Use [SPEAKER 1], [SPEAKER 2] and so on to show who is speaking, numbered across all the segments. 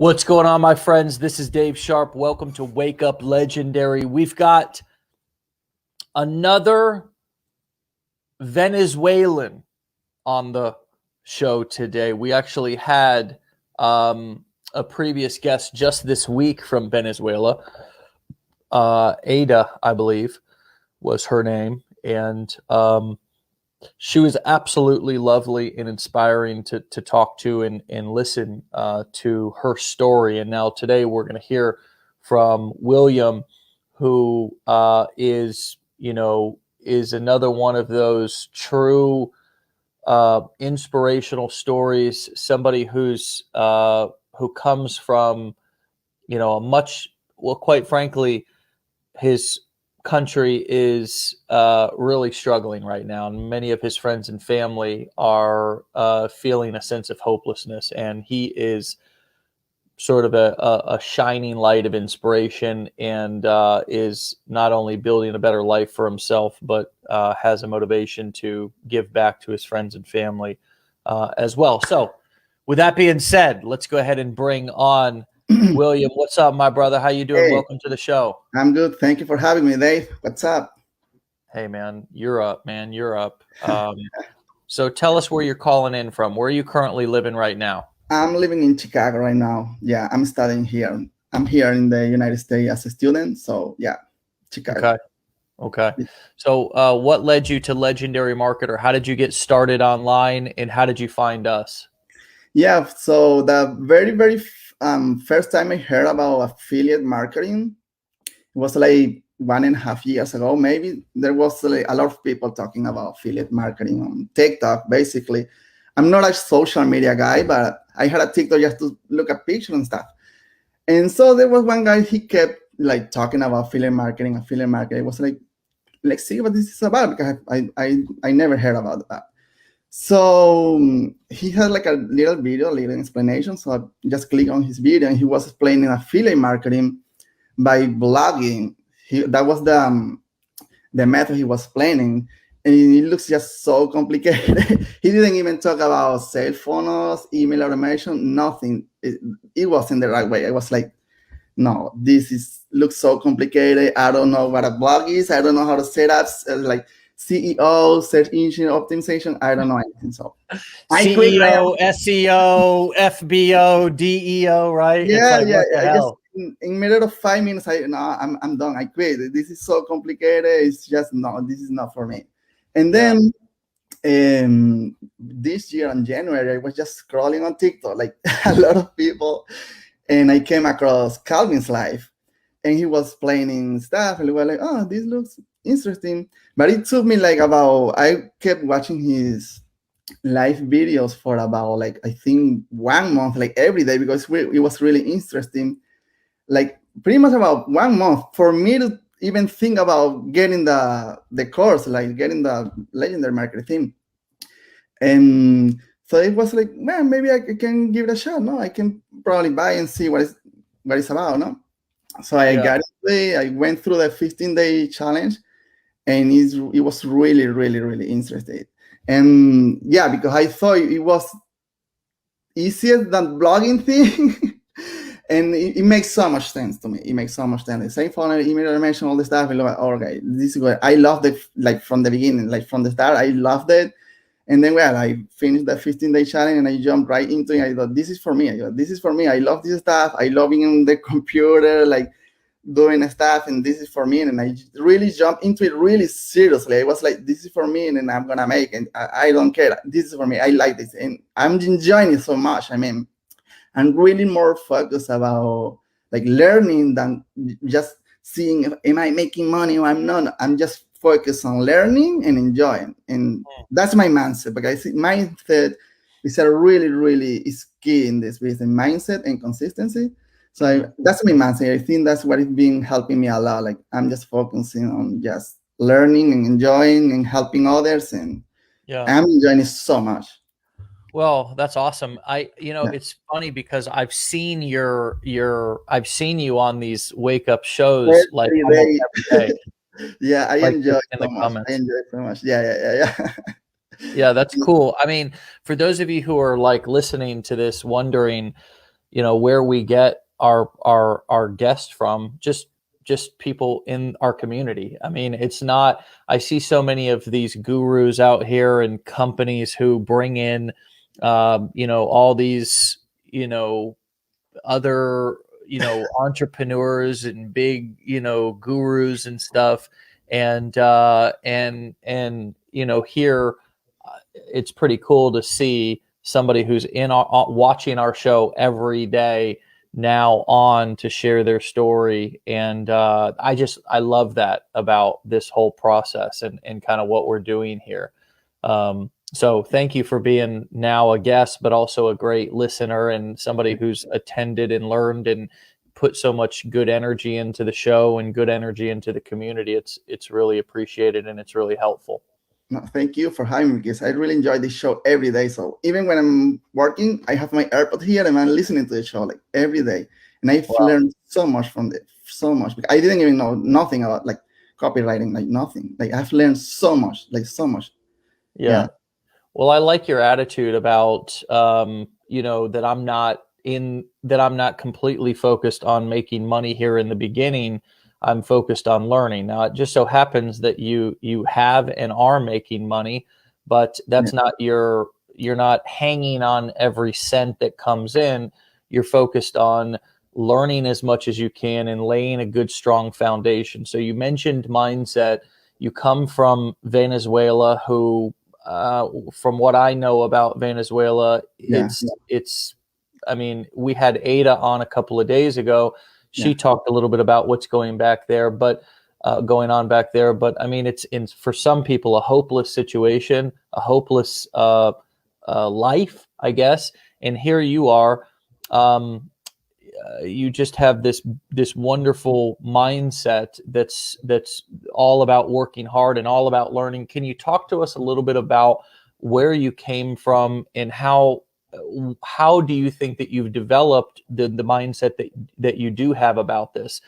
[SPEAKER 1] What's going on, my friends? This is Dave Sharpe. Welcome to Wake Up Legendary. We've got another Venezuelan on the show today. We actually had a previous guest just this week from Venezuela. Ada, I believe, was her name. And she was absolutely lovely and inspiring to talk to and listen to her story. And now today we're going to hear from William, who is another one of those true inspirational stories. Somebody who comes from, quite frankly, his country is really struggling right now, and many of his friends and family are feeling a sense of hopelessness, and he is sort of a shining light of inspiration, and is not only building a better life for himself, but has a motivation to give back to his friends and family as well. So with that being said, let's go ahead and bring on William. What's up, my brother? How you doing?
[SPEAKER 2] Hey,
[SPEAKER 1] Welcome to the show.
[SPEAKER 2] I'm good. Thank you for having me, Dave. What's up?
[SPEAKER 1] Hey, man, you're up, man. You're up. So tell us where you're calling in from. Where are you currently living right now?
[SPEAKER 2] I'm living in Chicago right now. Yeah, I'm studying here. I'm here in the United States as a student. So yeah, Chicago.
[SPEAKER 1] Okay. So what led you to Legendary Marketer? How did you get started online, and how did you find us?
[SPEAKER 2] Yeah, so the very first time I heard about affiliate marketing was like 1.5 years ago. Maybe there was like a lot of people talking about affiliate marketing on TikTok. Basically, I'm not a social media guy, but I had a TikTok just to look at pictures and stuff. And so there was one guy, he kept like talking about affiliate marketing. It was like, let's see what this is about, because I never heard about that. So he had like a little video, a little explanation. So I just clicked on his video, and he was explaining affiliate marketing by blogging. That was the method he was explaining, and it looks just so complicated. He didn't even talk about sales funnels, email automation, nothing. It wasn't the right way. I was like, no, looks so complicated. I don't know what a blog is. I don't know how to set up like CEO, search engine optimization. I don't know anything. So
[SPEAKER 1] CEO, SEO, FBO, DEO, right?
[SPEAKER 2] Yeah,
[SPEAKER 1] it's like, what the hell?
[SPEAKER 2] In matter of 5 minutes, I'm done. I quit. This is so complicated. It's just this is not for me. And then this year in January, I was just scrolling on TikTok, like a lot of people, and I came across Calvin's live, and he was explaining stuff, and we were like, oh, this looks interesting. But it took me I kept watching his live videos for about like, I think 1 month, like every day, because it was really interesting. Like pretty much about 1 month for me to even think about getting the course, like getting the Legendary Marketing thing. And so it was like, man, maybe I can give it a shot. No, I can probably buy and see what it's about. No, so I got it. I went through the 15-day challenge, and it was really, really, really interesting. And yeah, because I thought it was easier than blogging thing. And it makes so much sense to me. It makes so much sense. The same funnel, email automation, all the stuff. I like, okay, this is good. I loved it, like from the beginning, like from the start, I loved it. And then, I finished the 15-day challenge, and I jumped right into it. I thought, this is for me. I love this stuff. I love being on the computer, like doing stuff, and this is for me. And I really jumped into it really seriously. I was like, this is for me, and then I'm gonna make it. I don't care. This is for me. I like this, and I'm enjoying it so much. I mean, I'm really more focused about like learning than just seeing, am I making money or I'm not. I'm just focused on learning and enjoying. And that's my mindset. Because I see mindset is a really, really is key in this business, mindset and consistency. So that's my mindset. I think that's what is been helping me a lot. Like I'm just focusing on just learning and enjoying and helping others. And I'm enjoying it so much.
[SPEAKER 1] Well, that's awesome. It's funny because I've seen I've seen you on these wake up shows like almost every day.
[SPEAKER 2] Yeah, I enjoy it so much. I enjoy it so much. Yeah.
[SPEAKER 1] Yeah, that's cool. I mean, for those of you who are like listening to this, wondering, where we get our guests from, just people in our community. I mean, it's not, I see so many of these gurus out here and companies who bring in, all these, other, entrepreneurs and big, gurus and stuff. And here it's pretty cool to see somebody who's in watching our show every day now on to share their story. And I love that about this whole process and kind of what we're doing here. So thank you for being now a guest, but also a great listener and somebody who's attended and learned and put so much good energy into the show and good energy into the community. It's really appreciated and it's really helpful.
[SPEAKER 2] No, thank you for having me, because I really enjoy this show every day. So even when I'm working, I have my AirPod here and I'm listening to the show like every day. And I've learned so much from it, so much. I didn't even know nothing about like copywriting, like nothing. Like I've learned so much, like so much.
[SPEAKER 1] Yeah. Well, I like your attitude about, that I'm not completely focused on making money here in the beginning. I'm focused on learning. Now, it just so happens that you have and are making money, but that's not you're not hanging on every cent that comes in. You're focused on learning as much as you can and laying a good, strong foundation. So you mentioned mindset. You come from Venezuela, who, from what I know about Venezuela, it's, I mean, we had Ada on a couple of days ago. She talked a little bit about what's going on back there, but I mean, it's for some people a hopeless situation, a hopeless life, I guess. And here you are, you just have this wonderful mindset that's all about working hard and all about learning. Can you talk to us a little bit about where you came from and how do you think that you've developed the mindset that you do have about this?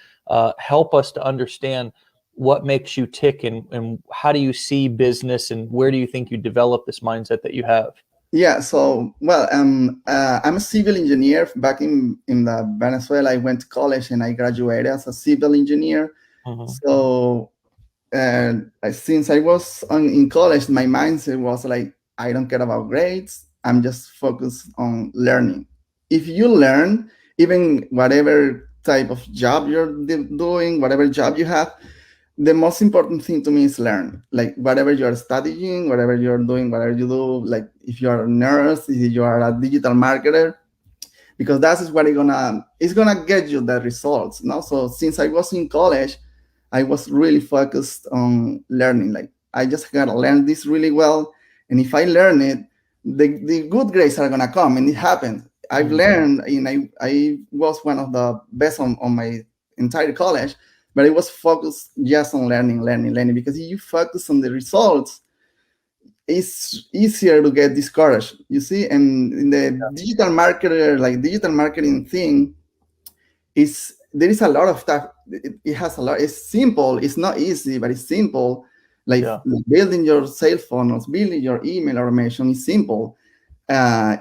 [SPEAKER 1] Help us to understand what makes you tick and how do you see business and where do you think you develop this mindset that you have?
[SPEAKER 2] Yeah, so, well, I'm a civil engineer. Back in Venezuela, I went to college and I graduated as a civil engineer. Mm-hmm. So since I was in college, my mindset was like, I don't care about grades. I'm just focused on learning. If you learn, even whatever type of job you're doing, whatever job you have, the most important thing to me is learn. Like whatever you're studying, whatever you're doing, whatever you do, like if you're a nurse, if you are a digital marketer, because that's what it's gonna get you the results. No? So since I was in college, I was really focused on learning. Like I just gotta learn this really well. And if I learn it, the good grades are gonna come, and it happened. I've learned, and I was one of the best on my entire college, but I was focused just on learning, because if you focus on the results, it's easier to get discouraged, you see? And in the digital marketing thing, there is a lot of stuff. It has a lot. It's simple. It's not easy, but it's simple. Like building your cell phone or building your email automation is simple.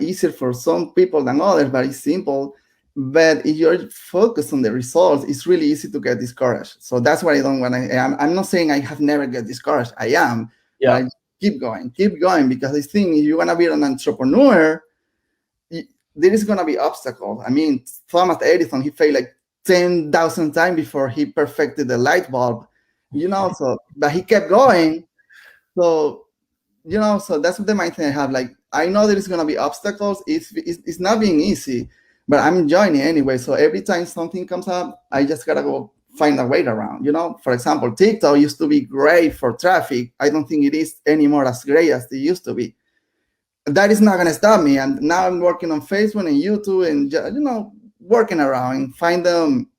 [SPEAKER 2] Easier for some people than others, but it's simple. But if you're focused on the results, it's really easy to get discouraged. So that's what I don't want to. I'm not saying I have never get discouraged. I am. But I keep going, because I think if you want to be an entrepreneur, there is going to be obstacles. I mean, Thomas Edison, he failed like 10,000 times before he perfected the light bulb, so, but he kept going. So, so that's the mindset I have. Like, I know there is going to be obstacles. It's not being easy, but I'm enjoying it anyway. So every time something comes up, I just got to go find a way around, For example, TikTok used to be great for traffic. I don't think it is anymore as great as it used to be. That is not going to stop me. And now I'm working on Facebook and YouTube and, working around and find them.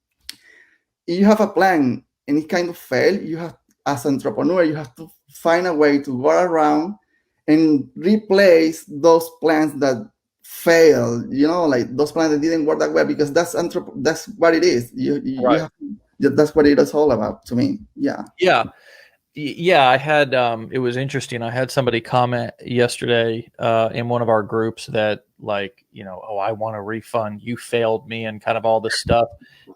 [SPEAKER 2] If you have a plan and it kind of failed, you have, as an entrepreneur, you have to find a way to go around and replace those plans that failed, like those plans that didn't work that well, because that's what it is. You have, that's what it is all about to me. Yeah.
[SPEAKER 1] Yeah, I had it was interesting. I had somebody comment yesterday in one of our groups that, like, oh, I want a refund. You failed me, and kind of all this stuff.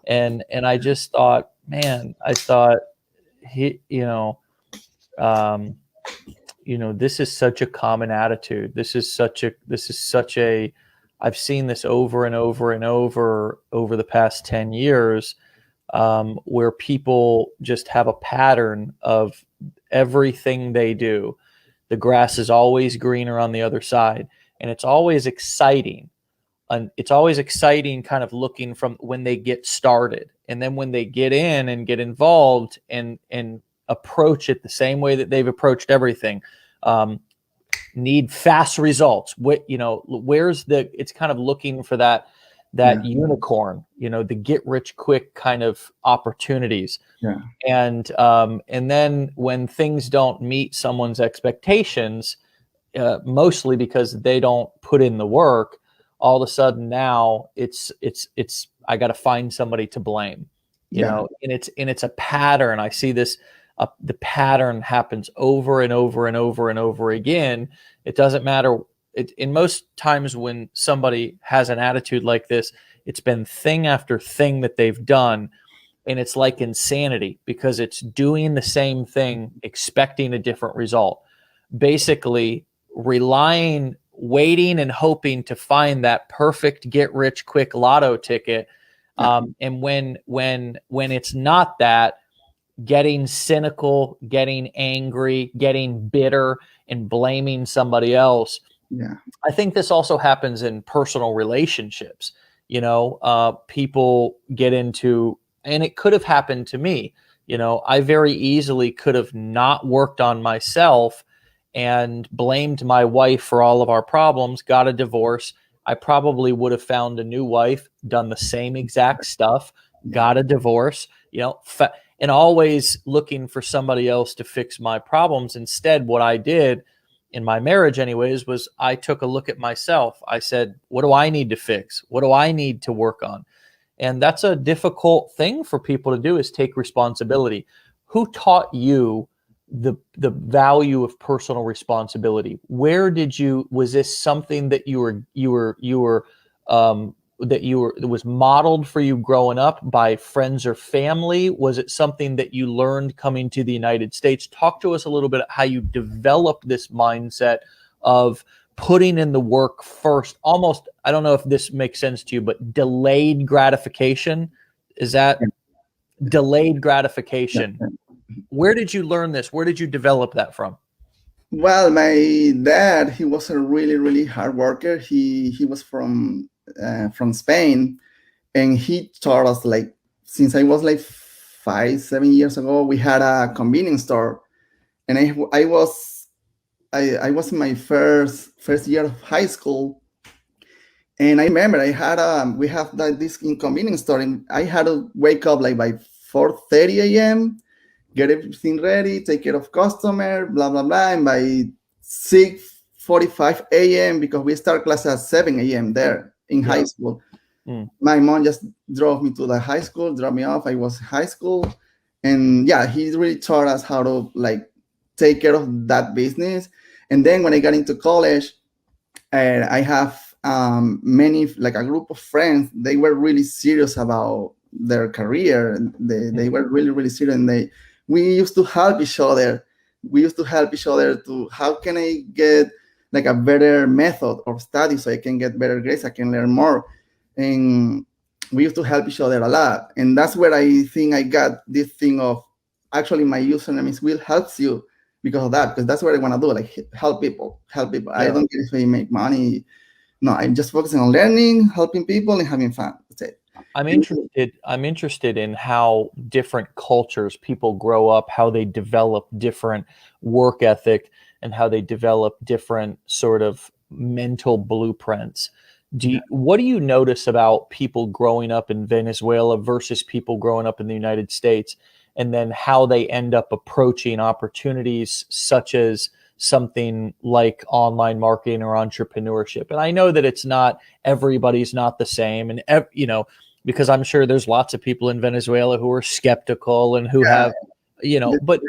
[SPEAKER 1] And I just thought, man, I thought he, um, this is such a common attitude. This is such a I've seen this over and over and over the past 10 years, where people just have a pattern of everything they do. The grass is always greener on the other side, and it's always exciting. And it's always exciting kind of looking from when they get started. And then when they get in and get involved and approach it the same way that they've approached everything, need fast results. It's kind of looking for that unicorn, the get rich quick kind of opportunities.
[SPEAKER 2] Yeah.
[SPEAKER 1] And then when things don't meet someone's expectations, mostly because they don't put in the work, all of a sudden now it's I got to find somebody to blame, and it's a pattern. I see this. The pattern happens over and over and over and over again. It doesn't matter. In most times when somebody has an attitude like this, it's been thing after thing that they've done. And it's like insanity, because it's doing the same thing, expecting a different result. Basically waiting and hoping to find that perfect get rich quick lotto ticket. And when it's not that, getting cynical, getting angry, getting bitter, and blaming somebody else.
[SPEAKER 2] Yeah.
[SPEAKER 1] I think this also happens in personal relationships. People get into, and it could have happened to me. I very easily could have not worked on myself and blamed my wife for all of our problems, got a divorce. I probably would have found a new wife, done the same exact stuff, got a divorce, and always looking for somebody else to fix my problems. Instead, what I did in my marriage anyways, was I took a look at myself. I said, what do I need to fix? What do I need to work on? And that's a difficult thing for people to do, is take responsibility. Who taught you the value of personal responsibility? Was this something that that was modeled for you growing up by friends or family? Was it something that you learned coming to the United States? Talk to us a little bit how you developed this mindset of putting in the work first. Almost, I don't know if this makes sense to you, but delayed gratification. Is that delayed gratification? Where did you learn this? Where did you develop that from?
[SPEAKER 2] Well, my dad, he was a really, really hard worker. He was from Spain, and he taught us, like, since I was like 5-7 years ago, we had a convenience store, and I was in my first year of high school, and I remember we have this convenience store, and I had to wake up like by 4:30 a.m., get everything ready, take care of customer, blah blah blah, and by 6:45 a.m., because we start class at 7 a.m. there in high school. My mom just drove me to the high school, dropped me off. I was in high school, and he really taught us how to, like, take care of that business. And then when I got into college, I have many, like, a group of friends. They were really serious about their career. They were really, really serious, and we used to help each other. To, how can I get, like, a better method of study so I can get better grades, I can learn more. And we used to help each other a lot. And that's where I think I got this thing of, actually, my username is Will Helps You, because of that, because that's what I want to do, like, help people. Yeah. I don't care if I make money. No, I'm just focusing on learning, helping people, and having fun. That's it.
[SPEAKER 1] I'm interested in how different cultures people grow up, how they develop different work ethic, and how they develop different sort of mental blueprints. What do you notice about people growing up in Venezuela versus people growing up in the United States, and then how they end up approaching opportunities such as something like online marketing or entrepreneurship? And I know that everybody's not the same, and because I'm sure there's lots of people in Venezuela who are skeptical and who have, but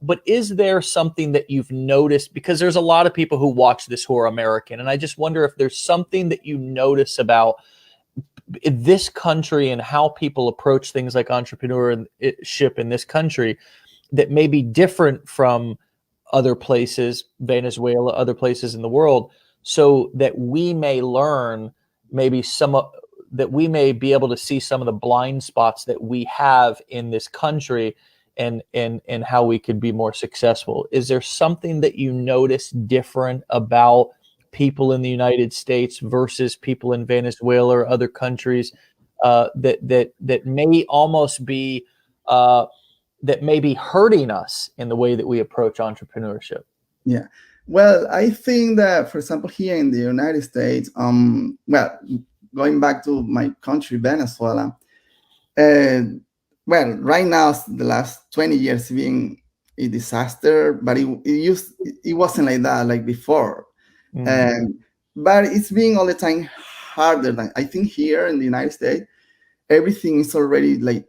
[SPEAKER 1] but is there something that you've noticed? Because there's a lot of people who watch this who are American, and I just wonder if there's something that you notice about this country and how people approach things like entrepreneurship in this country that may be different from other places, Venezuela, other places in the world, so that we may learn maybe that we may be able to see some of the blind spots that we have in this country and how we could be more successful. Is there something that you notice different about people in the United States versus people in Venezuela or other countries that may almost be that may be hurting us in the way that we approach entrepreneurship?
[SPEAKER 2] Yeah. Well, I think that, for example, here in the United States, well, going back to my country, Venezuela, well, right now, the last 20 years being a disaster, but it wasn't like that like before. But it's being all the time harder. I think here in the United States, everything is already like,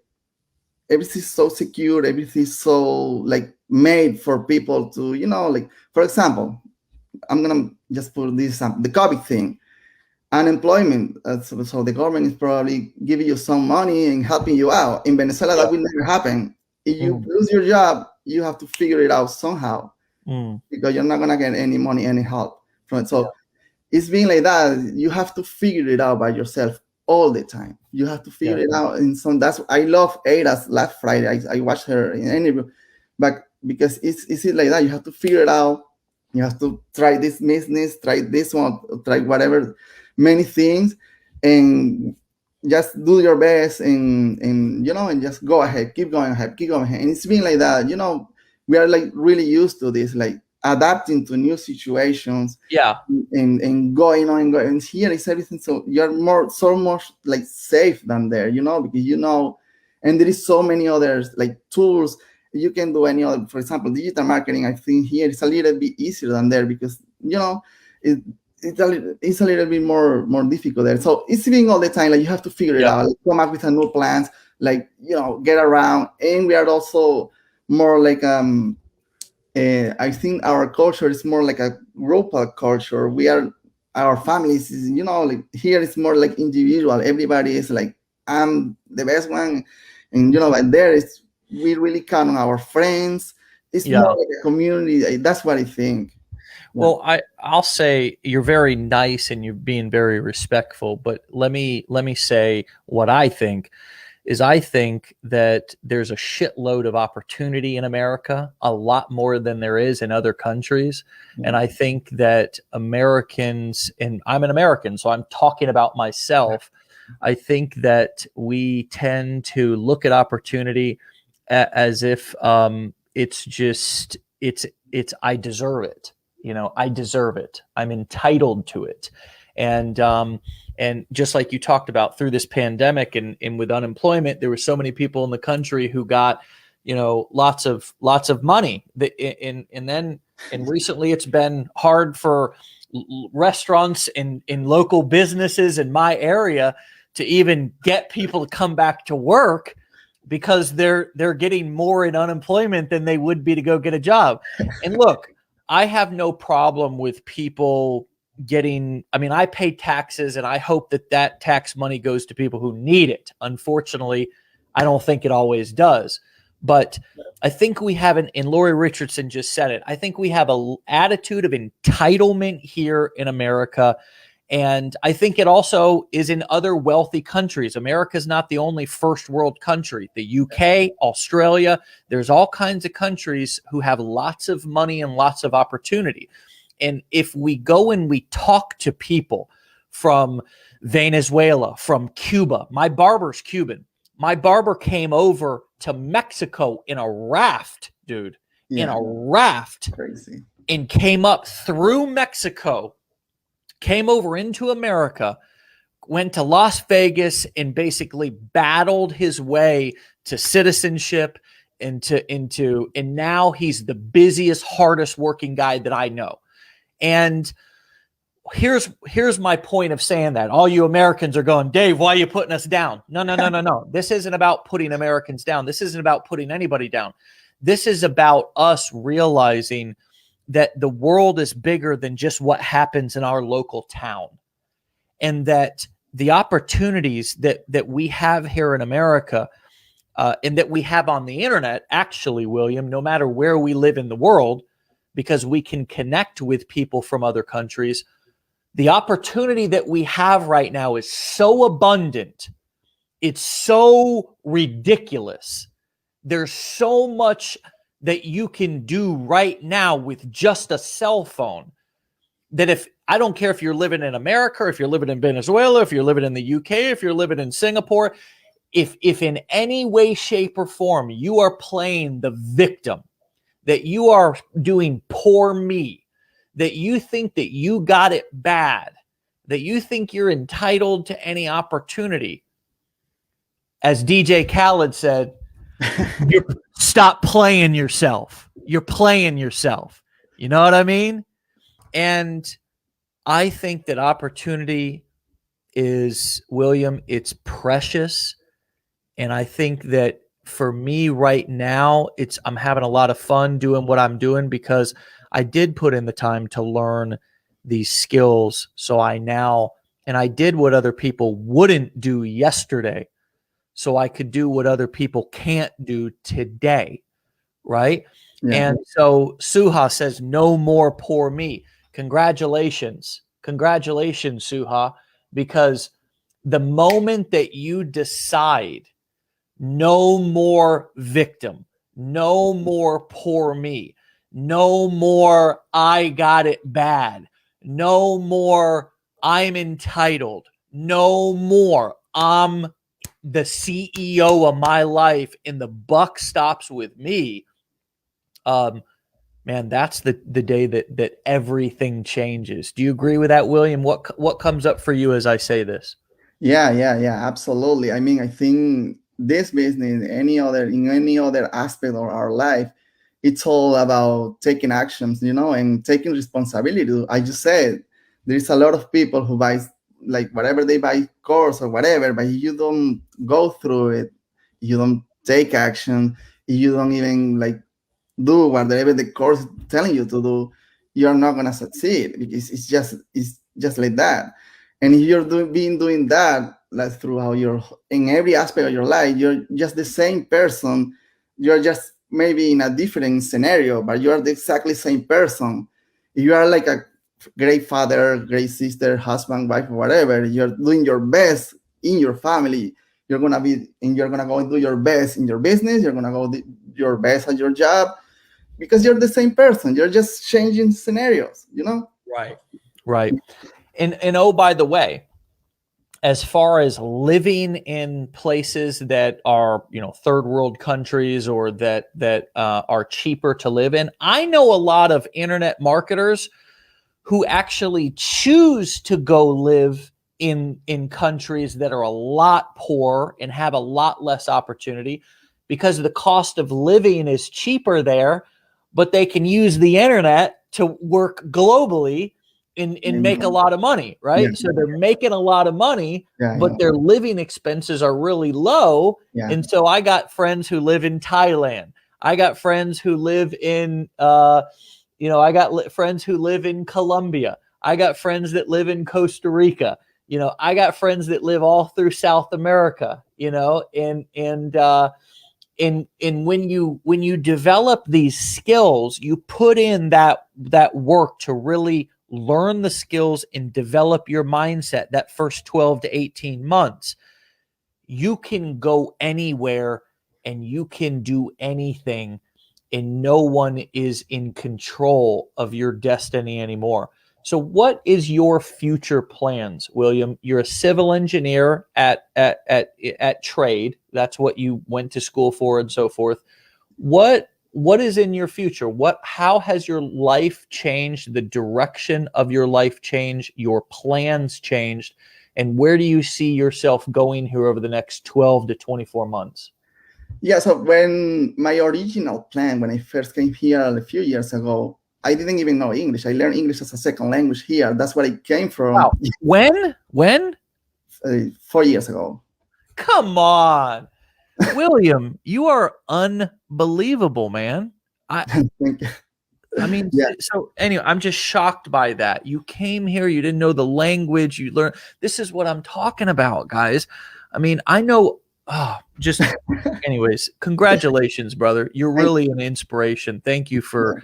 [SPEAKER 2] everything's so secure, everything's so like made for people to, like, for example, I'm gonna just put this the COVID thing, unemployment. So the government is probably giving you some money and helping you out. In Venezuela, that will never happen. If you lose your job, you have to figure it out somehow because you're not gonna get any money, any help from it. So it's being like that. You have to figure it out by yourself all the time. You have to figure it out. And so I love Ada's last Friday. I watched her in an interview, but because it's like that. You have to figure it out. You have to try this business, try this one, try whatever, many things, and just do your best and and just go ahead, keep going ahead. And it's been like that. We are like really used to this, like adapting to new situations. And going on and going. And here is everything. So you're so much like safe than there, because and there is so many others like tools you can do. Any other, for example, digital marketing. I think here it's a little bit easier than there because it's a little bit more difficult there. So it's being all the time like you have to figure it out, like, come up with a new plans, like get around. And we are also more like I think our culture is more like a global culture. Our families is, like here it's more like individual. Everybody is like, I'm the best one. And, and there is, we really count on our friends. It's more like a community. That's what I think.
[SPEAKER 1] Well, I'll say you're very nice and you're being very respectful, but let me say what I think is I think that there's a shitload of opportunity in America, a lot more than there is in other countries. And I think that Americans, and I'm an American, so I'm talking about myself, I think that we tend to look at opportunity as if it's I deserve it. I deserve it. I'm entitled to it. And just like you talked about through this pandemic and with unemployment, there were so many people in the country who got, lots of money. And recently it's been hard for restaurants in local businesses in my area to even get people to come back to work because they're getting more in unemployment than they would be to go get a job. And look, I have no problem with people I pay taxes and I hope that tax money goes to people who need it. Unfortunately, I don't think it always does. But I think we have and Lori Richardson just said it, I think we have an attitude of entitlement here in America. And I think it also is in other wealthy countries. America is not the only first world country. The UK, Australia, there's all kinds of countries who have lots of money and lots of opportunity. And if we go and we talk to people from Venezuela, from Cuba, my barber's Cuban. My barber came over to Mexico in a raft, dude, in a raft.
[SPEAKER 2] Crazy.
[SPEAKER 1] And came up through Mexico, came over into America, went to Las Vegas and basically battled his way to citizenship and now he's the busiest, hardest working guy that I know. And here's my point of saying that. All you Americans are going, Dave, why are you putting us down? No. This isn't about putting Americans down. This isn't about putting anybody down. This is about us realizing that the world is bigger than just what happens in our local town, and that the opportunities that we have here in America, and that we have on the internet, actually, William, no matter where we live in the world, because we can connect with people from other countries, the opportunity that we have right now is so abundant. It's so ridiculous. There's so much that you can do right now with just a cell phone, that if I don't care if you're living in America, or if you're living in Venezuela, if you're living in the UK, if you're living in Singapore, if in any way, shape, or form you are playing the victim, that you are doing poor me, that you think that you got it bad, that you think you're entitled to any opportunity, as DJ Khaled said, you stop playing yourself. You're playing yourself. You know what I mean? And I think that opportunity is, William, it's precious. And I think that for me right now, I'm having a lot of fun doing what I'm doing, because I did put in the time to learn these skills. So I did what other people wouldn't do yesterday, so I could do what other people can't do today. Right.
[SPEAKER 2] Yeah.
[SPEAKER 1] And so Suha says, no more poor me. Congratulations. Congratulations, Suha, because the moment that you decide no more victim, no more poor me, no more I got it bad, no more I'm entitled, no more I'm the CEO of my life and the buck stops with me, man, that's the day that everything changes. Do you agree with that, William? What comes up for you as I say this?
[SPEAKER 2] Yeah, absolutely. I mean, I think this business, in any other aspect of our life, it's all about taking actions, and taking responsibility. I just said there's a lot of people who buy like whatever they buy course or whatever, but you don't go through it, you don't take action, you don't even like do whatever the course is telling you to do, you're not gonna succeed, because it's just like that. And if you're doing that, like throughout in every aspect of your life, you're just the same person. You're just maybe in a different scenario, but you are the exactly same person. If you are like a great father, great sister, husband, wife, or whatever, you're doing your best in your family. You're gonna go and do your best in your business. You're gonna go do your best at your job, because you're the same person. You're just changing scenarios,
[SPEAKER 1] Right. And oh, by the way, as far as living in places that are, third world countries, or that are cheaper to live in, I know a lot of internet marketers who actually choose to go live in countries that are a lot poorer and have a lot less opportunity, because the cost of living is cheaper there, but they can use the internet to work globally and make a lot of money, right?
[SPEAKER 2] Yeah.
[SPEAKER 1] So they're making a lot of money, but their living expenses are really low.
[SPEAKER 2] Yeah.
[SPEAKER 1] And so I got friends who live in Thailand. I got friends who live in, I got friends who live in Colombia. I got friends that live in Costa Rica. I got friends that live all through South America, and when you develop these skills, you put in that work to really learn the skills and develop your mindset. That first 12 to 18 months, you can go anywhere and you can do anything, and no one is in control of your destiny anymore. So what is your future plans, William? You're a civil engineer at trade. That's what you went to school for and so forth. What is in your future? How has your life changed? The direction of your life changed? Your plans changed? And where do you see yourself going here over the next 12 to 24 months?
[SPEAKER 2] Yeah, so when my original plan, when I first came here a few years ago, I didn't even know English. I learned English as a second language here. That's where I came from.
[SPEAKER 1] Wow. When?
[SPEAKER 2] 4 years ago.
[SPEAKER 1] Come on. William, you are unbelievable, man.
[SPEAKER 2] Thank you.
[SPEAKER 1] I mean,
[SPEAKER 2] Yeah.
[SPEAKER 1] so anyway, I'm just shocked by that. You came here, you didn't know the language, you learned. This is what I'm talking about, guys. I mean, I know. Just, anyways, congratulations, brother. You're
[SPEAKER 2] Thank
[SPEAKER 1] really an inspiration. Thank you
[SPEAKER 2] you.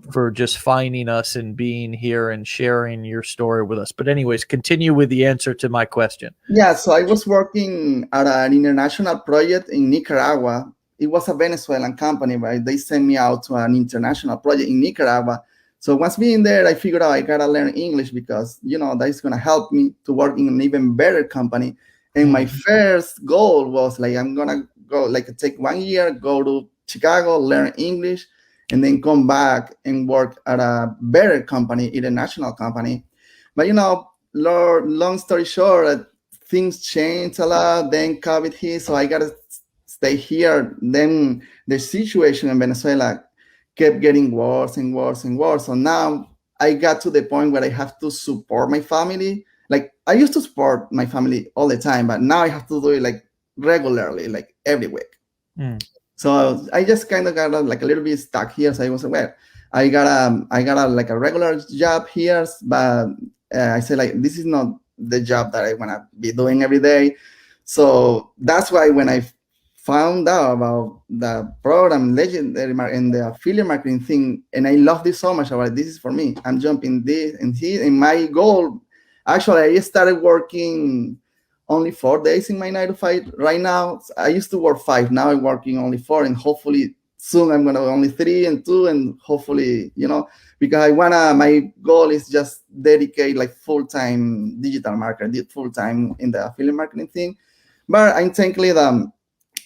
[SPEAKER 1] for just finding us and being here and sharing your story with us. But anyways, continue with the answer to my question.
[SPEAKER 2] Yeah, so I was working at an international project in Nicaragua. It was a Venezuelan company, but they sent me out to an international project in Nicaragua. So once being there, I figured out I gotta learn English because that's gonna help me to work in an even better company. And my first goal was like I'm gonna go like take 1 year, go to Chicago, learn English, and then come back and work at a better company, international company. But long story short, things changed a lot. Then COVID hit, so I gotta stay here. Then the situation in Venezuela kept getting worse and worse and worse. So now I got to the point where I have to support my family. Like I used to support my family all the time, but now I have to do it like regularly, like every week. So I just kind of got like a little bit stuck here. So I was aware. I got a like a regular job here, but I said like this is not the job that I want to be doing every day. So that's why when I found out about the program legendary and the affiliate marketing thing, and I love this so much. About this is for me. I'm jumping this and here. And my goal, actually, I started working only 4 days in my 9 to 5 right now. I used to work 5. Now I'm working only 4, and hopefully soon I'm gonna only 3 and 2, and hopefully because I wanna. My goal is just dedicate like full-time digital marketing, full-time in the affiliate marketing thing. But I'm thinking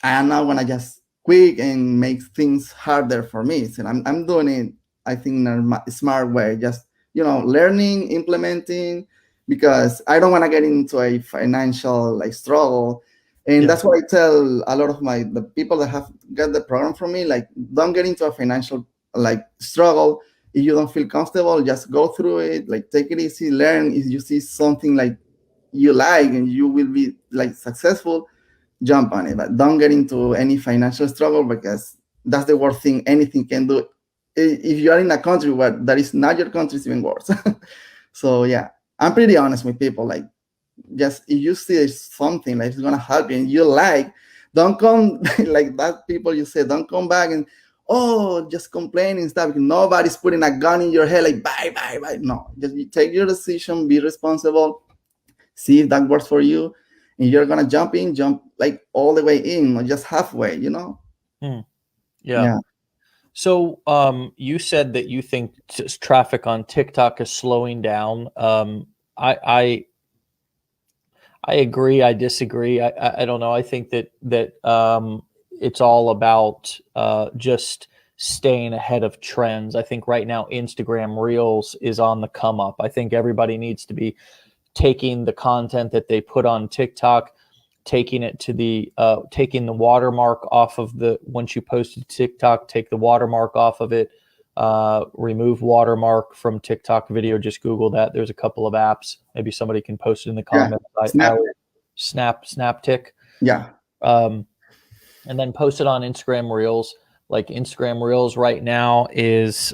[SPEAKER 2] I now wanna just quick and make things harder for me. So I'm doing it, I think, in a smart way. Just learning, implementing, because I don't want to get into a financial like struggle. And that's what I tell a lot of the people that have got the program from me, like, don't get into a financial like struggle. If you don't feel comfortable, just go through it, like take it easy, learn. If you see something like you like and you will be like successful, jump on it. But don't get into any financial struggle, because that's the worst thing anything can do. If you are in a country where that is not your country, it's even worse. So yeah, I'm pretty honest with people. Like, just if you see something like it's gonna help you and you like, don't come like that. People you say, don't come back and just complaining and stuff. Nobody's putting a gun in your head like bye bye bye. No, just you take your decision, be responsible, see if that works for you, and you're gonna jump like all the way in, not just halfway.
[SPEAKER 1] Yeah. So you said that you think traffic on TikTok is slowing down. I agree. I disagree. I don't know. I think that it's all about just staying ahead of trends. I think right now Instagram Reels is on the come up. I think everybody needs to be taking the content that they put on TikTok, taking it to the taking the watermark off of the, once you post to TikTok, take the watermark off of it, remove watermark from TikTok video. Just Google that. There's a couple of apps. Maybe somebody can post it in the comments. Snaptic.
[SPEAKER 2] Yeah.
[SPEAKER 1] And then post it on Instagram Reels. Like Instagram Reels right now is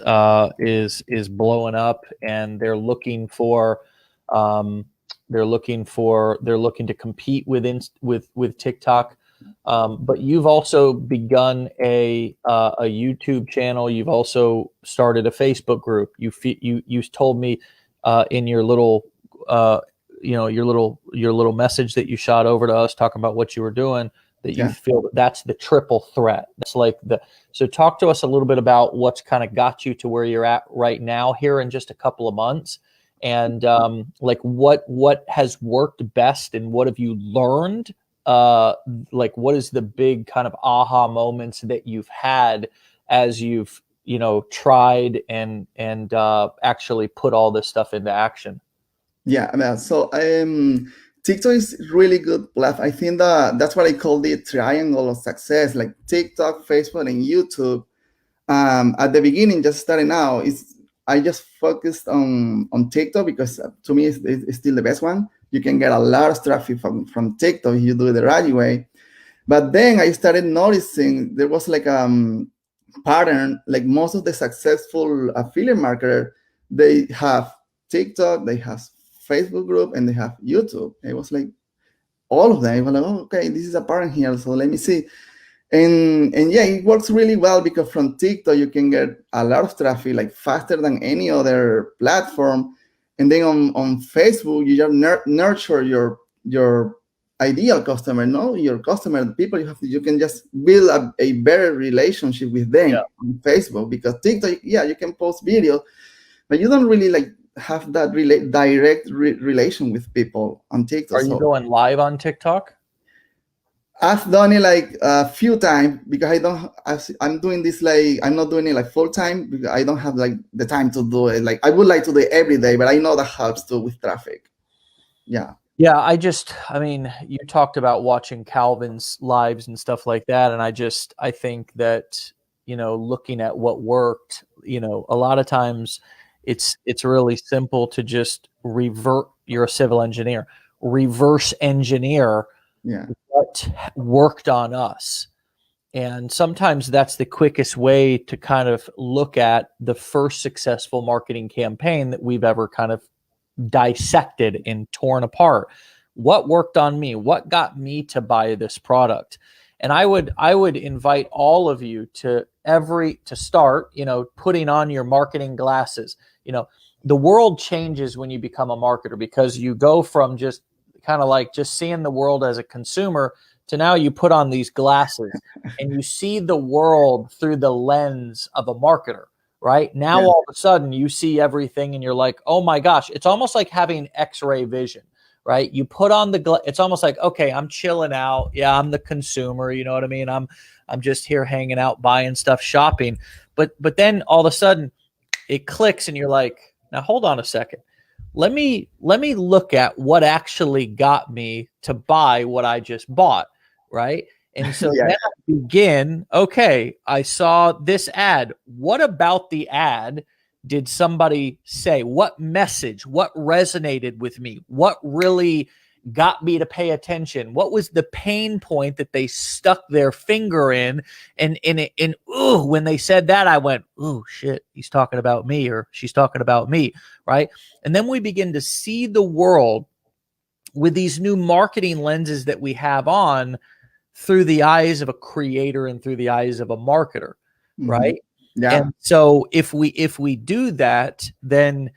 [SPEAKER 1] blowing up, and they're looking to compete with TikTok. But you've also begun a YouTube channel. You've also started a Facebook group. You told me in your little your little message that you shot over to us talking about what you were doing, that you feel that's the triple threat. That's like so talk to us a little bit about what's kind of got you to where you're at right now here in just a couple of months. And like what has worked best, and what have you learned? Like, what is the big kind of aha moments that you've had as you've tried and actually put all this stuff into action?
[SPEAKER 2] Yeah, I mean, so TikTok is really good platform. I think that's what I call the triangle of success, like TikTok, Facebook, and YouTube. At the beginning, just starting out, I just focused on TikTok because to me it's still the best one. You can get a lot of traffic from TikTok if you do it the right way. But then I started noticing there was like pattern, like most of the successful affiliate marketer, they have TikTok, they have Facebook group, and they have YouTube. It was like all of them. I was like, oh, okay, this is a pattern here, so let me see. And yeah, it works really well because from TikTok you can get a lot of traffic, like faster than any other platform. And then on Facebook you just nurture your ideal customer, no, your customer, the people you can just build a better relationship with them on Facebook, because TikTok, yeah, you can post videos, but you don't really like have that direct relation with people on TikTok.
[SPEAKER 1] Are you going live on TikTok?
[SPEAKER 2] I've done it like a few times because I'm doing this like, I'm not doing it like full time because I don't have like the time to do it. Like I would like to do it every day, but I know that helps too with traffic. Yeah.
[SPEAKER 1] Yeah, I mean, you talked about watching Calvin's lives and stuff like that. And I think that, looking at what worked, a lot of times it's really simple to just you're a civil engineer, reverse engineer what worked on us. And sometimes that's the quickest way to kind of look at the first successful marketing campaign that we've ever kind of dissected and torn apart. What worked on me? What got me to buy this product? And I would invite all of you to start, putting on your marketing glasses. The world changes when you become a marketer, because you go from just kind of like just seeing the world as a consumer to now you put on these glasses and you see the world through the lens of a marketer. Right now, all of a sudden you see everything and you're like, oh my gosh, it's almost like having X-ray vision, right? You put on it's almost like, okay, I'm chilling out. Yeah, I'm the consumer. You know what I mean? I'm just here hanging out, buying stuff, shopping. But then all of a sudden it clicks and you're like, now hold on a second. Let me look at what actually got me to buy what I just bought, right? And so then I begin, okay, I saw this ad. What about the ad did somebody say? What message? What resonated with me? What really got me to pay attention? What was the pain point that they stuck their finger in? And when they said that, I went, ooh, shit, he's talking about me, or she's talking about me, right? And then we begin to see the world with these new marketing lenses that we have on through the eyes of a creator and through the eyes of a marketer, right?
[SPEAKER 2] Yeah.
[SPEAKER 1] And so if we do that, then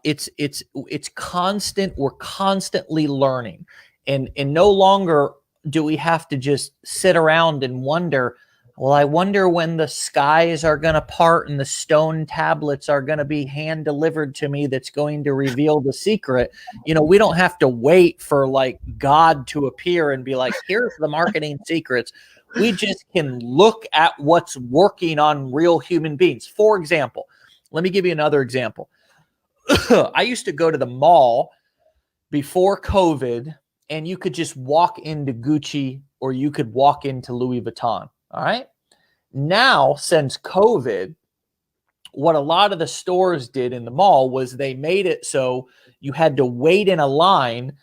[SPEAKER 1] it's constant. We're constantly learning, and no longer do we have to just sit around and wonder, well, I wonder when the skies are going to part and the stone tablets are going to be hand delivered to me that's going to reveal the secret. We don't have to wait for like God to appear and be like, here's the marketing secrets. We just can look at what's working on real human beings. For example, let me give you another example. I used to go to the mall before COVID, and you could just walk into Gucci or you could walk into Louis Vuitton. All right. Now, since COVID, what a lot of the stores did in the mall was they made it so you had to wait in a line,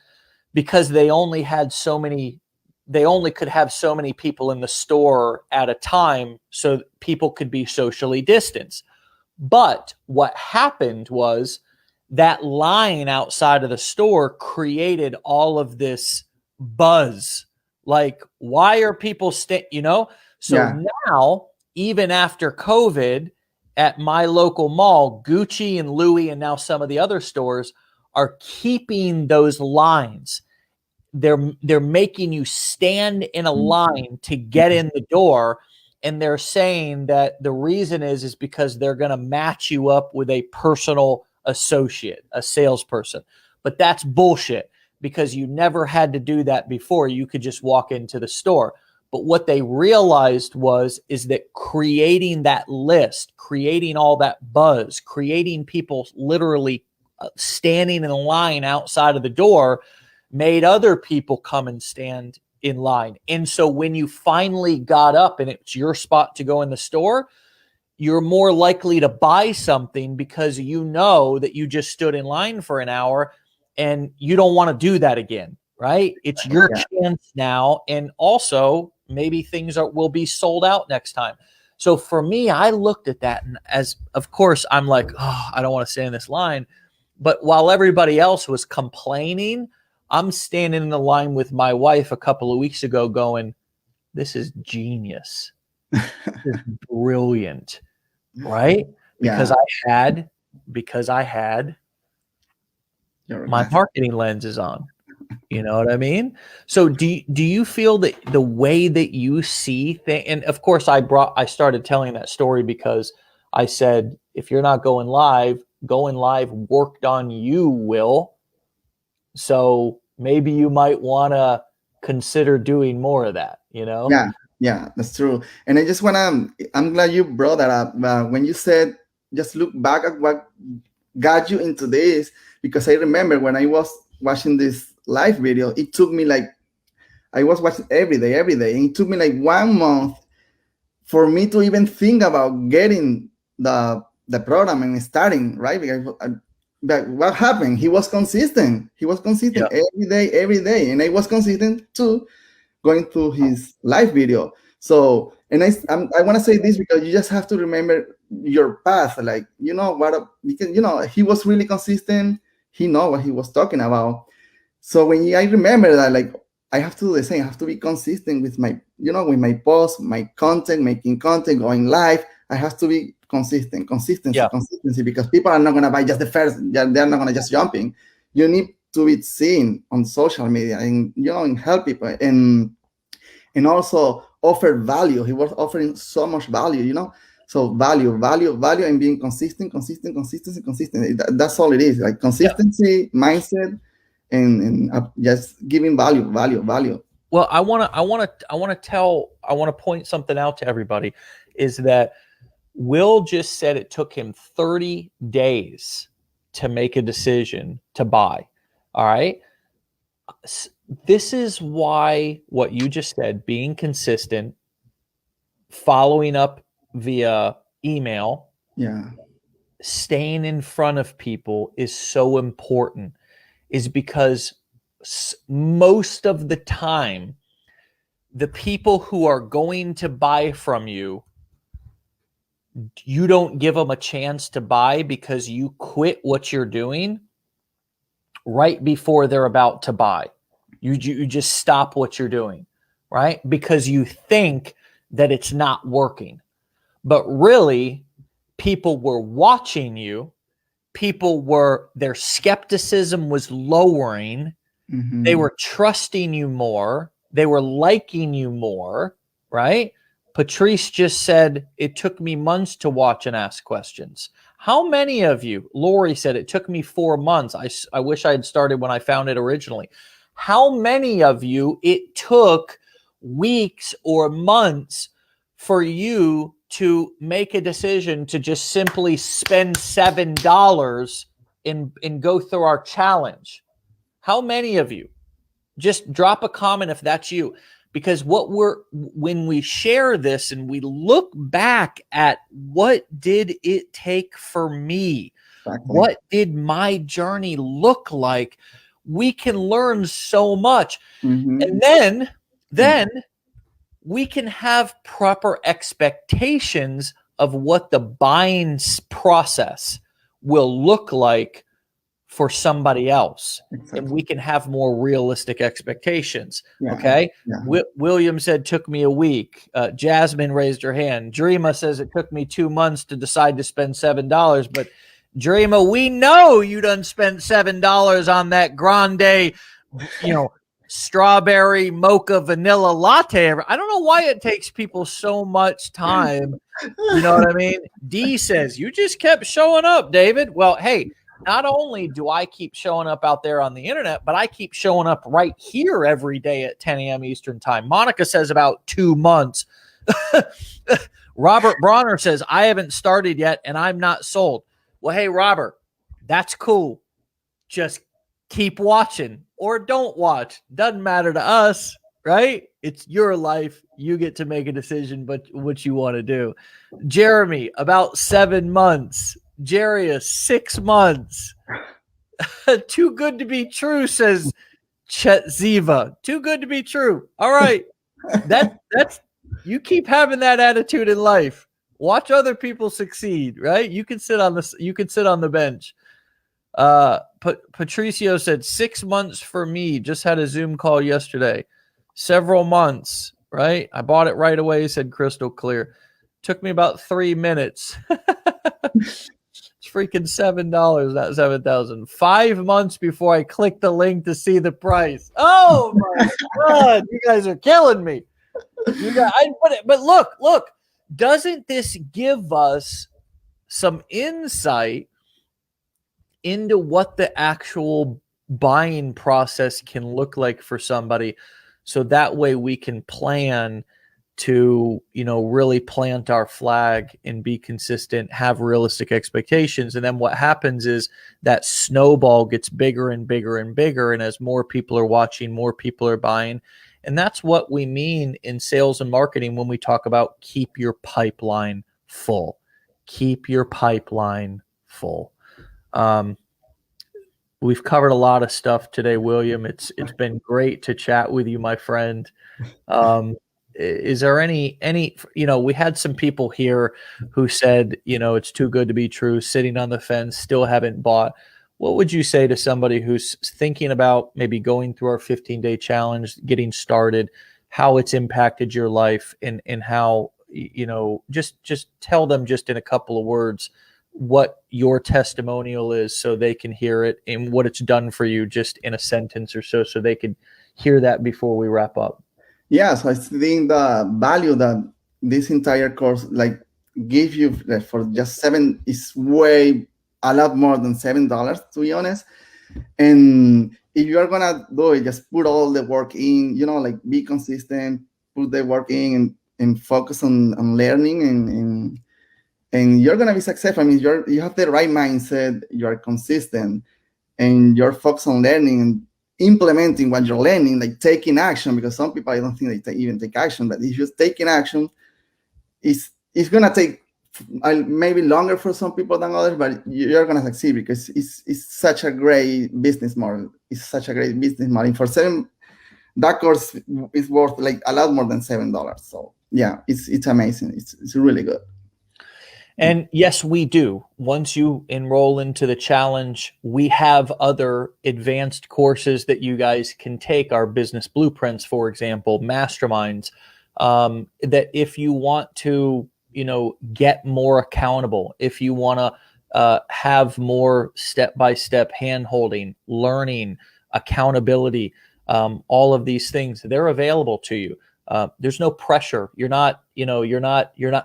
[SPEAKER 1] because they only could have so many people in the store at a time, so people could be socially distanced. But what happened was that line outside of the store created all of this buzz. Like, why are people now, even after COVID, at my local mall, Gucci and Louis and now some of the other stores are keeping those lines. They're making you stand in a line to get in the door. And they're saying that the reason is because they're going to match you up with a personal associate, a salesperson. But that's bullshit, because you never had to do that before. You could just walk into the store. But what they realized is that creating that list, creating all that buzz, creating people literally standing in a line outside of the door made other people come and stand in line. And so when you finally got up and it's your spot to go in the store, you're more likely to buy something because you know that you just stood in line for an hour and you don't want to do that again, right? It's your chance now. And also maybe things will be sold out next time. So for me, I looked at that, and as of course, I'm like, oh, I don't want to say in this line. But while everybody else was complaining, I'm standing in the line with my wife a couple of weeks ago going, this is genius. This is brilliant, right? Because I had my marketing lenses on. You know what I mean? So do you feel that the way that you see things, and of course I started telling that story because I said, if you're not going live worked on you, Will. So maybe you might want to consider doing more of that, you know?
[SPEAKER 2] Yeah, that's true. And I'm glad you brought that up. When you said, just look back at what got you into this, because I remember when I was watching this live video, it took me I was watching every day, and it took me 1 month for me to even think about getting the program and starting, right? But what happened? He was consistent. Every day, and I was consistent too, going to his live video. So, and I want to say this because you just have to remember your path. Because he was really consistent. He know what he was talking about. So when I remember that, I have to do the same. I have to be consistent with with my posts, my content, making content, going live. I have to be consistency, because people are not going to buy just the first. They're not going to just jump in. You need to be seen on social media, and and help people, and also offer value. He was offering so much value, So value, and being consistent. That's all it is. Consistency, mindset, and just giving value.
[SPEAKER 1] Well, I want to point something out to everybody, is that Will just said it took him 30 days to make a decision to buy. All right. This is why what you just said, being consistent, following up via email, staying in front of people is so important, is because most of the time, the people who are going to buy from you, you don't give them a chance to buy because you quit what you're doing right before they're about to buy. You just stop what you're doing, right? Because you think that it's not working. But really, people were watching you. Their skepticism was lowering. Mm-hmm. They were trusting you more. They were liking you more, right? Patrice just said, it took me months to watch and ask questions. How many of you? Lori said, it took me 4 months. I wish I had started when I found it originally. How many of you it took weeks or months for you to make a decision to just simply spend $7 and go through our challenge? How many of you? Just drop a comment if that's you. Because when we share this and we look back at what did it take for me, what did my journey look like, we can learn so much. Mm-hmm. And then we can have proper expectations of what the buying process will look like for somebody else. Exactly. And we can have more realistic expectations. Okay. Yeah. William said, took me a week. Jasmine raised her hand. Dreama says it took me 2 months to decide to spend $7, but Dreama, we know you done spent $7 on that grande, strawberry mocha vanilla latte. I don't know why it takes people so much time. You know what I mean? D says, you just kept showing up, David. Well, hey, not only do I keep showing up out there on the internet, but I keep showing up right here every day at 10 a.m. Eastern time. Monica says about 2 months. Robert Bronner says, I haven't started yet and I'm not sold. Well, hey, Robert, that's cool. Just keep watching or don't watch. Doesn't matter to us, right? It's your life. You get to make a decision, but what you want to do. Jeremy, about 7 months. Jarius, 6 months. Too good to be true, says Chetziva. Too good to be true. All right. That's you keep having that attitude in life. Watch other people succeed, right? You can sit on the bench. Patricio said 6 months for me. Just had a Zoom call yesterday. Several months, right? I bought it right away, said crystal clear. Took me about 3 minutes. It's freaking $7, not 7,000. 5 months before I clicked the link to see the price. Oh my God, you guys are killing me. But look, doesn't this give us some insight into what the actual buying process can look like for somebody? So that way we can plan to, really plant our flag and be consistent, have realistic expectations. And then what happens is that snowball gets bigger and bigger and bigger. And as more people are watching, more people are buying. And that's what we mean in sales and marketing when we talk about keep your pipeline full. Keep your pipeline full. We've covered a lot of stuff today, William. It's been great to chat with you, my friend. Is there any, we had some people here who said, it's too good to be true, sitting on the fence, still haven't bought. What would you say to somebody who's thinking about maybe going through our 15-day challenge, getting started, how it's impacted your life, and how, just tell them just in a couple of words what your testimonial is so they can hear it, and what it's done for you just in a sentence or so they could hear that before we wrap up.
[SPEAKER 2] Yeah, so I think the value that this entire course give you for just $7 is a lot more than $7, to be honest. And if you're gonna do it, just put all the work in, be consistent, put the work in, and focus on learning, and you're gonna be successful. I mean, you have the right mindset, you're consistent, and you're focused on learning and implementing what you're learning, like taking action, because some people, I don't think they even take action, but if you're taking action, it's going to take maybe longer for some people than others, but you're going to succeed because it's such a great business model. It's such a great business model. For that course is worth a lot more than $7. So yeah, it's amazing. It's really good.
[SPEAKER 1] And yes, we do. Once you enroll into the challenge, we have other advanced courses that you guys can take, our business blueprints, for example, masterminds, that if you want to, get more accountable, if you want to have more step-by-step hand-holding, learning, accountability, all of these things, they're available to you. There's no pressure. You're not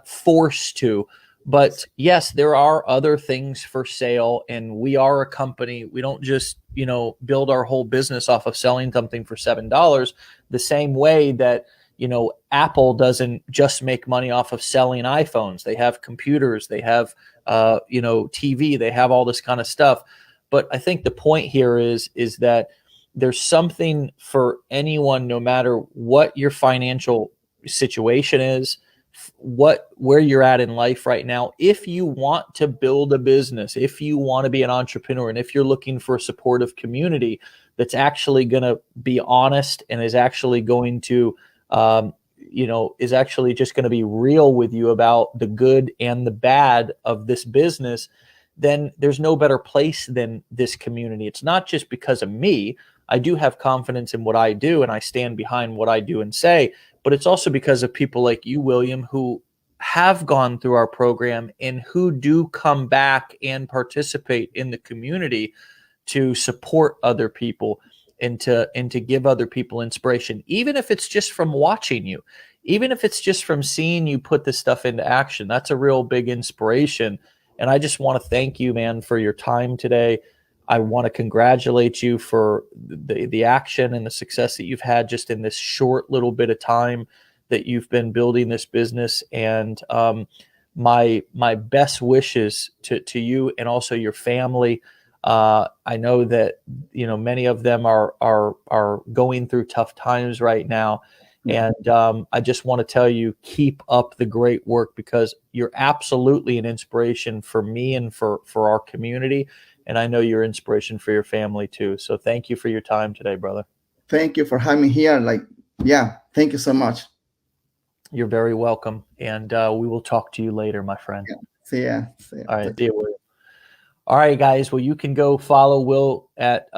[SPEAKER 1] forced to. But yes, there are other things for sale, and we are a company. We don't just, build our whole business off of selling something for $7, the same way that, Apple doesn't just make money off of selling iPhones. They have computers, they have, TV, they have all this kind of stuff. But I think the point here is that there's something for anyone, no matter what your financial situation is, where you're at in life right now. If you want to build a business, if you want to be an entrepreneur, and if you're looking for a supportive community that's actually going to be honest and is actually going to, is actually just going to be real with you about the good and the bad of this business, then there's no better place than this community. It's not just because of me. I do have confidence in what I do, and I stand behind what I do and say, but it's also because of people like you, William, who have gone through our program and who do come back and participate in the community to support other people and to give other people inspiration, even if it's just from watching you, even if it's just from seeing you put this stuff into action. That's a real big inspiration. And I just want to thank you, man, for your time today. I want to congratulate you for the action and the success that you've had just in this short little bit of time that you've been building this business. And my best wishes to you and also your family. I know that many of them are going through tough times right now. And I just want to tell you, keep up the great work, because you're absolutely an inspiration for me and for our community. And I know you're inspiration for your family too. So thank you for your time today, brother.
[SPEAKER 2] thank you for having me here. Like, yeah, thank you so much.
[SPEAKER 1] You're very welcome. And we will talk to you later, my friend.
[SPEAKER 2] Yeah. See ya. See ya.
[SPEAKER 1] All right. See you, William. All right, guys. Well, you can go follow Will at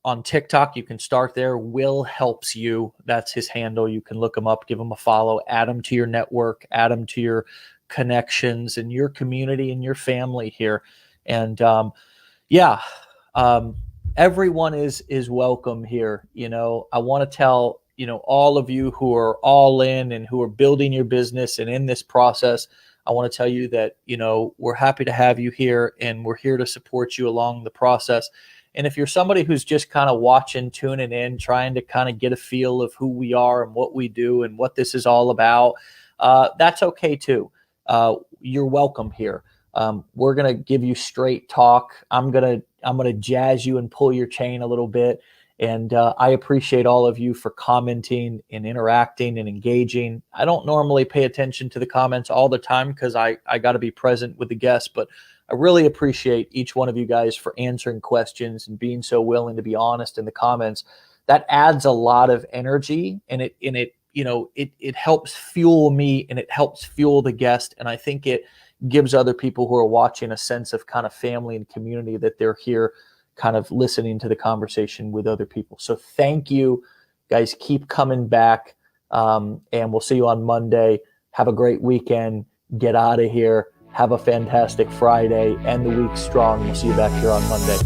[SPEAKER 1] on TikTok. You can start there. Will Helps You. That's his handle. You can look him up, give him a follow, add him to your network, add him to your connections and your community and your family here. And yeah, everyone is welcome here. You know, I want to tell, you know, all of you who are all in and who are building your business and in this process, I want to tell you that, you know, we're happy to have you here and we're here to support you along the process. And if you're somebody who's just kind of watching, tuning in, trying to kind of get a feel of who we are and what we do and what this is all about, that's okay too. You're welcome here. We're gonna give you straight talk. I'm gonna jazz you and pull your chain a little bit. And I appreciate all of you for commenting and interacting and engaging. I don't normally pay attention to the comments all the time because I got to be present with the guests, but I really appreciate each one of you guys for answering questions and being so willing to be honest in the comments. That adds a lot of energy, and it you know it helps fuel me and it helps fuel the guest, and I think it gives other people who are watching a sense of kind of family and community that they're here kind of listening to the conversation with other people. So thank you, guys. Keep coming back. And we'll see you on Monday. Have a great weekend. Get out of here. Have a fantastic Friday. End the week strong. We'll see you back here on Monday.